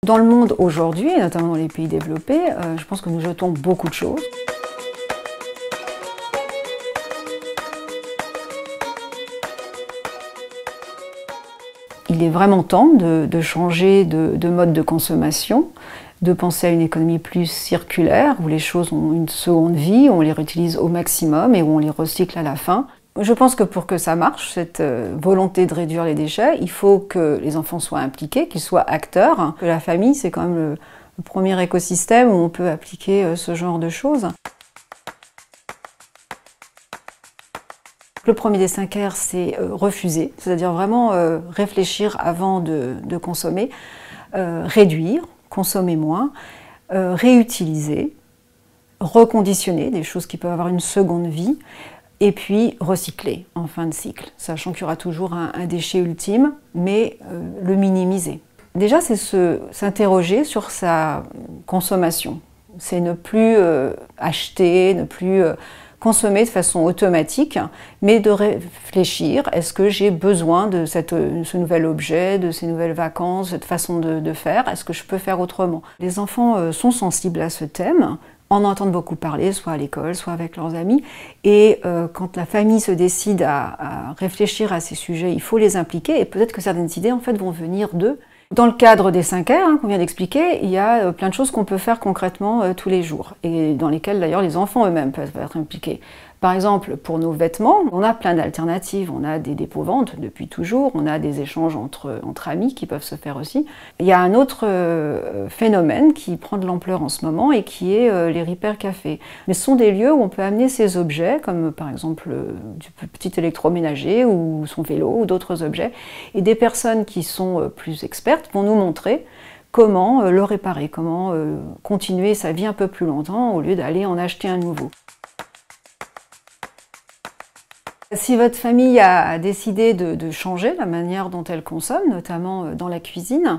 Dans le monde aujourd'hui, et notamment dans les pays développés, je pense que nous jetons beaucoup de choses. Il est vraiment temps de changer de mode de consommation, de penser à une économie plus circulaire, où les choses ont une seconde vie, où on les réutilise au maximum et où on les recycle à la fin. Je pense que pour que ça marche, cette volonté de réduire les déchets, il faut que les enfants soient impliqués, qu'ils soient acteurs, que la famille, c'est quand même le premier écosystème où on peut appliquer ce genre de choses. Le premier des 5 R, c'est refuser, c'est-à-dire vraiment réfléchir avant de consommer, réduire, consommer moins, réutiliser, reconditionner, des choses qui peuvent avoir une seconde vie, et puis recycler en fin de cycle, sachant qu'il y aura toujours un déchet ultime, mais le minimiser. Déjà, c'est s'interroger sur sa consommation. C'est ne plus acheter, ne plus consommer de façon automatique, mais de réfléchir, est-ce que j'ai besoin de ce nouvel objet, de ces nouvelles vacances, cette façon de faire, est-ce que je peux faire autrement? Les enfants sont sensibles à ce thème, en entendent beaucoup parler, soit à l'école, soit avec leurs amis. Et quand la famille se décide à réfléchir à ces sujets, il faut les impliquer. Et peut-être que certaines idées, en fait, vont venir d'eux. Dans le cadre des 5 R qu'on vient d'expliquer, il y a plein de choses qu'on peut faire concrètement tous les jours. Et dans lesquelles, d'ailleurs, les enfants eux-mêmes peuvent être impliqués. Par exemple, pour nos vêtements, on a plein d'alternatives. On a des dépôts-ventes depuis toujours, on a des échanges entre amis qui peuvent se faire aussi. Il y a un autre phénomène qui prend de l'ampleur en ce moment et qui est les repair cafés. Mais ce sont des lieux où on peut amener ces objets, comme par exemple du petit électroménager ou son vélo ou d'autres objets. Et des personnes qui sont plus expertes vont nous montrer comment le réparer, comment continuer sa vie un peu plus longtemps au lieu d'aller en acheter un nouveau. Si votre famille a décidé de changer la manière dont elle consomme, notamment dans la cuisine,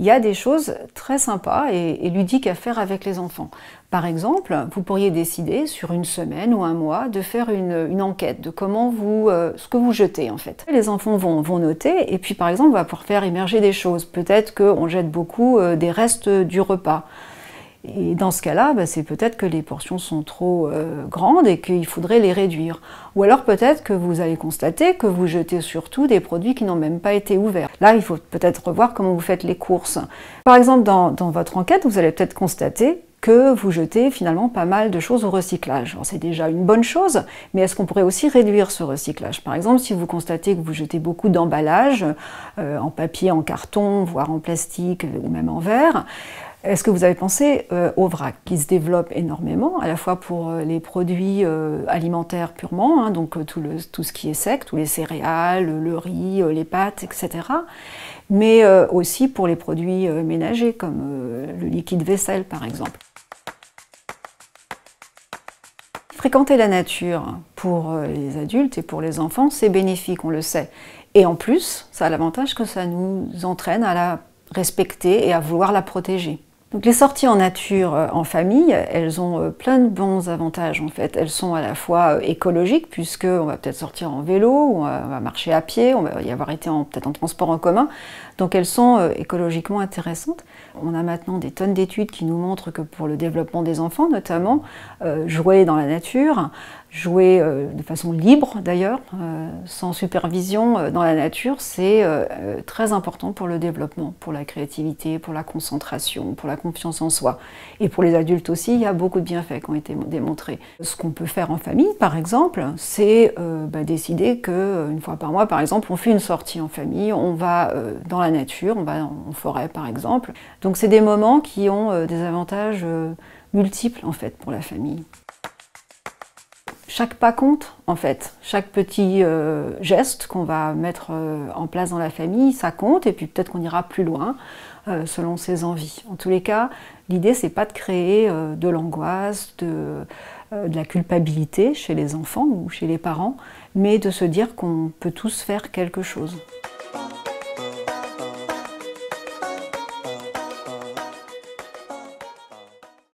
il y a des choses très sympas et ludiques à faire avec les enfants. Par exemple, vous pourriez décider sur une semaine ou un mois de faire une enquête de comment ce que vous jetez en fait. Les enfants vont noter et puis par exemple on va pouvoir faire émerger des choses. Peut-être qu'on jette beaucoup des restes du repas. Et dans ce cas-là, c'est peut-être que les portions sont trop grandes et qu'il faudrait les réduire. Ou alors peut-être que vous allez constater que vous jetez surtout des produits qui n'ont même pas été ouverts. Là, il faut peut-être revoir comment vous faites les courses. Par exemple, dans votre enquête, vous allez peut-être constater que vous jetez finalement pas mal de choses au recyclage. C'est déjà une bonne chose, mais est-ce qu'on pourrait aussi réduire ce recyclage? Par exemple, si vous constatez que vous jetez beaucoup d'emballages, en papier, en carton, voire en plastique ou même en verre, est-ce que vous avez pensé au vrac, qui se développe énormément, à la fois pour les produits alimentaires purement, donc tout ce qui est sec, tous les céréales, le riz, les pâtes, etc., mais aussi pour les produits ménagers, comme le liquide vaisselle par exemple. Fréquenter la nature pour les adultes et pour les enfants, c'est bénéfique, on le sait. Et en plus, ça a l'avantage que ça nous entraîne à la respecter et à vouloir la protéger. Donc les sorties en nature en famille, elles ont plein de bons avantages en fait. Elles sont à la fois écologiques, puisqu'on va peut-être sortir en vélo, on va marcher à pied, on va y avoir été peut-être en transport en commun. Donc elles sont écologiquement intéressantes. On a maintenant des tonnes d'études qui nous montrent que pour le développement des enfants notamment, jouer dans la nature, jouer de façon libre d'ailleurs, sans supervision dans la nature, c'est très important pour le développement, pour la créativité, pour la concentration, pour la confiance en soi. Et pour les adultes aussi, il y a beaucoup de bienfaits qui ont été démontrés. Ce qu'on peut faire en famille, par exemple, c'est décider qu'une fois par mois, par exemple, on fait une sortie en famille, on va dans la nature, on va en forêt par exemple. Donc c'est des moments qui ont des avantages multiples en fait pour la famille. Chaque pas compte, en fait. Chaque petit geste qu'on va mettre en place dans la famille, ça compte, et puis peut-être qu'on ira plus loin selon ses envies. En tous les cas, l'idée, c'est pas de créer de l'angoisse, de la culpabilité chez les enfants ou chez les parents, mais de se dire qu'on peut tous faire quelque chose.